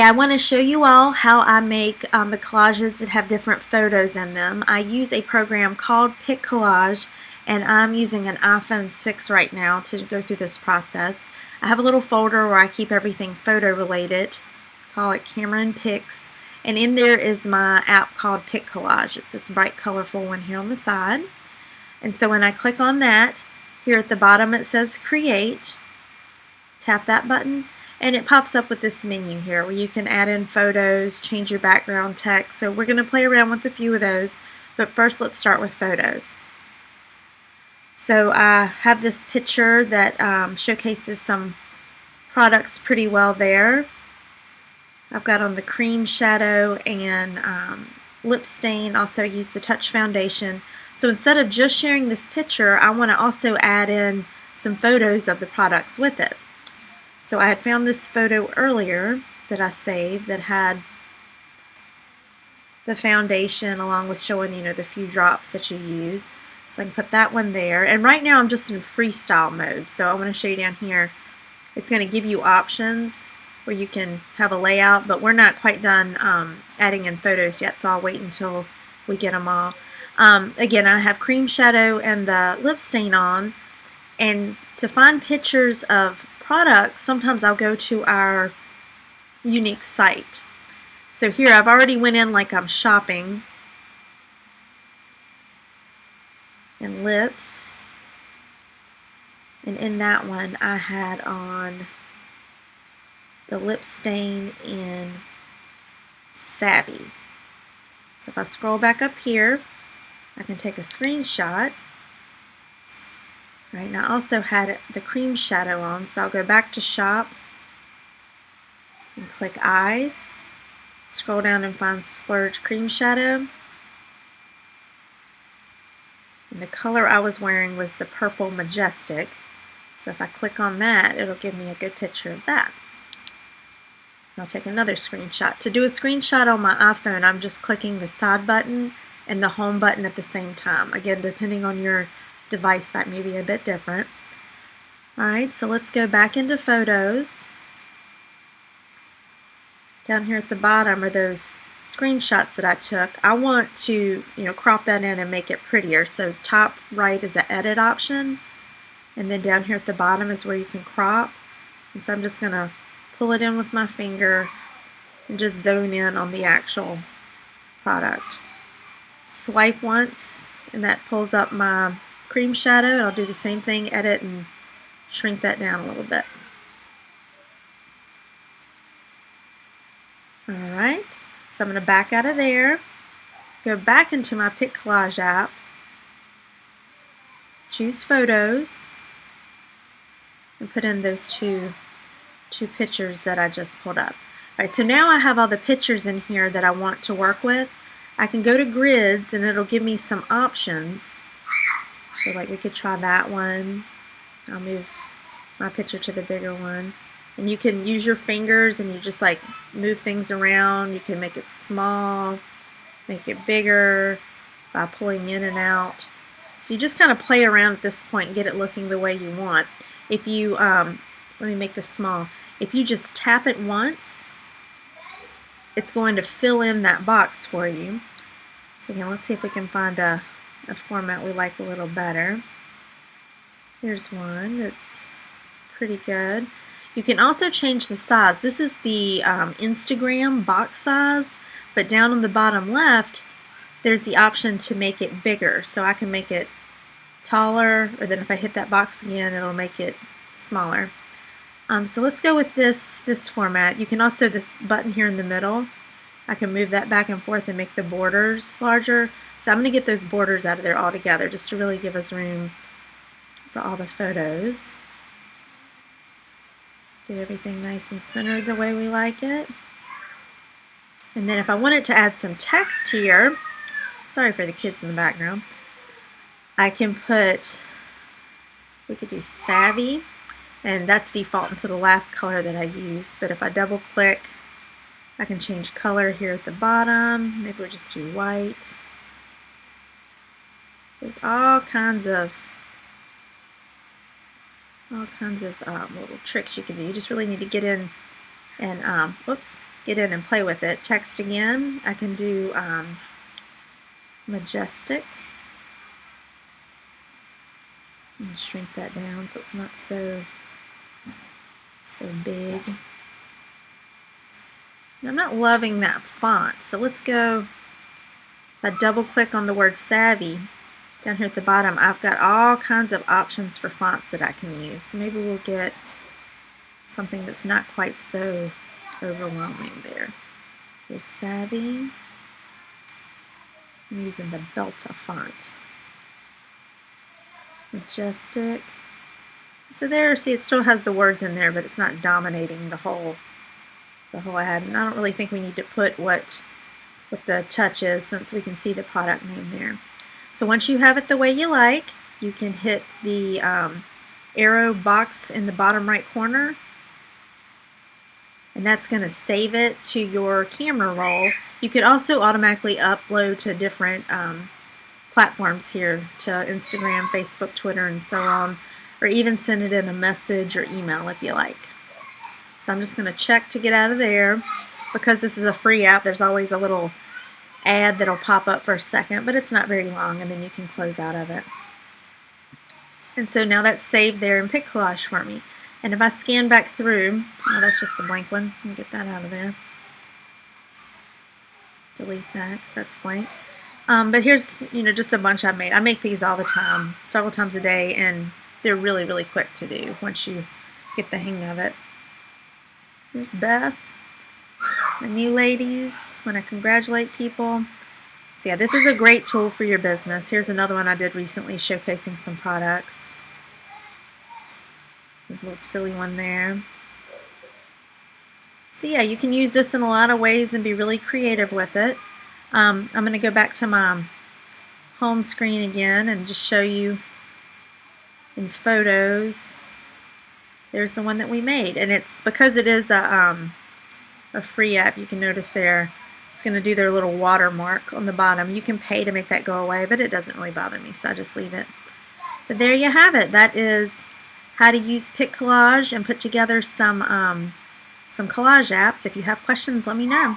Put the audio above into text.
Okay, I want to show you all how I make the collages that have different photos in them. I use a program called PicCollage, and I'm using an iPhone 6 right now to go through this process. I have a little folder where I keep everything photo related, call it Camera and Pics, and in there is my app called PicCollage. It's a bright colorful one here on the side. And so when I click on that, here at the bottom it says Create. Tap that button and it pops up with this menu here where you can add in photos, change your background text. So we're going to play around with a few of those, but first let's start with photos. So I have this picture that showcases some products pretty well there. I've got on the cream shadow and lip stain, also use the Touch Foundation. So instead of just sharing this picture, I want to also add in some photos of the products with it. So I had found this photo earlier that I saved that had the foundation along with showing, the few drops that you use. So I can put that one there. And right now I'm just in freestyle mode. So I want to show you down here. It's going to give you options where you can have a layout, but we're not quite done adding in photos yet, so I'll wait until we get them all. Again, I have cream shadow and the lip stain on. And to find pictures of products, sometimes I'll go to our Younique site. So here I've already went in like I'm shopping. And lips. And in that one I had on the lip stain in Savvy. So if I scroll back up here, I can take a screenshot. Right, and I also had the cream shadow on, so I'll go back to shop and click eyes, scroll down and find splurge cream shadow, and the color I was wearing was the purple majestic, so if I click on that it'll give me a good picture of that. I'll take another screenshot. To do a screenshot on my iPhone, I'm just clicking the side button and the home button at the same time. Again, depending on your device, that may be a bit different. Alright, so let's go back into photos. Down here at the bottom are those screenshots that I took. I want to, crop that in and make it prettier. So top right is an edit option, and then down here at the bottom is where you can crop. And so I'm just going to pull it in with my finger and just zone in on the actual product. Swipe once and that pulls up my cream shadow, and I'll do the same thing, edit and shrink that down a little bit. Alright, so I'm going to back out of there, go back into my PicCollage app, choose photos, and put in those two pictures that I just pulled up. Alright, so now I have all the pictures in here that I want to work with. I can go to grids and it'll give me some options. So like we could try that one. I'll move my picture to the bigger one. And you can use your fingers and you just like move things around. You can make it small, make it bigger by pulling in and out. So you just kind of play around at this point and get it looking the way you want. If you, let me make this small. If you just tap it once, it's going to fill in that box for you. So again, let's see if we can find a format we like a little better. Here's one that's pretty good. You can also change the size. This is the Instagram box size, but down on the bottom left there's the option to make it bigger. So I can make it taller, or then if I hit that box again it'll make it smaller. So let's go with this format. You can also, this button here in the middle, I can move that back and forth and make the borders larger. So I'm going to get those borders out of there altogether just to really give us room for all the photos. Get everything nice and centered the way we like it. And then if I wanted to add some text here, sorry for the kids in the background, I can put, we could do Savvy, and that's default to the last color that I use. But if I double click, I can change color here at the bottom. Maybe we'll just do white. There's all kinds of little tricks you can do. You just really need to get in and, whoops, get in and play with it. Text again, I can do majestic. And shrink that down so it's not so big. And I'm not loving that font, so let's go. If I double click on the word savvy down here at the bottom, I've got all kinds of options for fonts that I can use. So maybe we'll get something that's not quite so overwhelming there. Here's savvy. I'm using the Belta font. Majestic. So there, see, it still has the words in there, but it's not dominating the whole ad. And I don't really think we need to put what the touch is, since we can see the product name there. So once you have it the way you like, you can hit the arrow box in the bottom right corner, and that's going to save it to your camera roll. You could also automatically upload to different platforms here, to Instagram, Facebook, Twitter, and so on, or even send it in a message or email if you like. So I'm just going to check to get out of there. Because this is a free app, there's always a little ad that'll pop up for a second, but it's not very long, and then you can close out of it. And so now that's saved there in PicCollage for me. And if I scan back through, oh, that's just a blank one. Let me get that out of there. Delete that because that's blank. But here's, just a bunch I made. I make these all the time, several times a day, and they're really, really quick to do once you get the hang of it. Here's Beth. The new ladies, when I congratulate people. So yeah, this is a great tool for your business. Here's another one I did recently showcasing some products. There's a little silly one there. So yeah, you can use this in a lot of ways and be really creative with it. I'm going to go back to my home screen again and just show you in photos. There's the one that we made, and it's because it is a free app. You can notice there it's going to do their little watermark on the bottom. You can pay to make that go away, but it doesn't really bother me, so I just leave it. But there you have it. That is how to use PicCollage and put together some collage apps. If you have questions, let me know.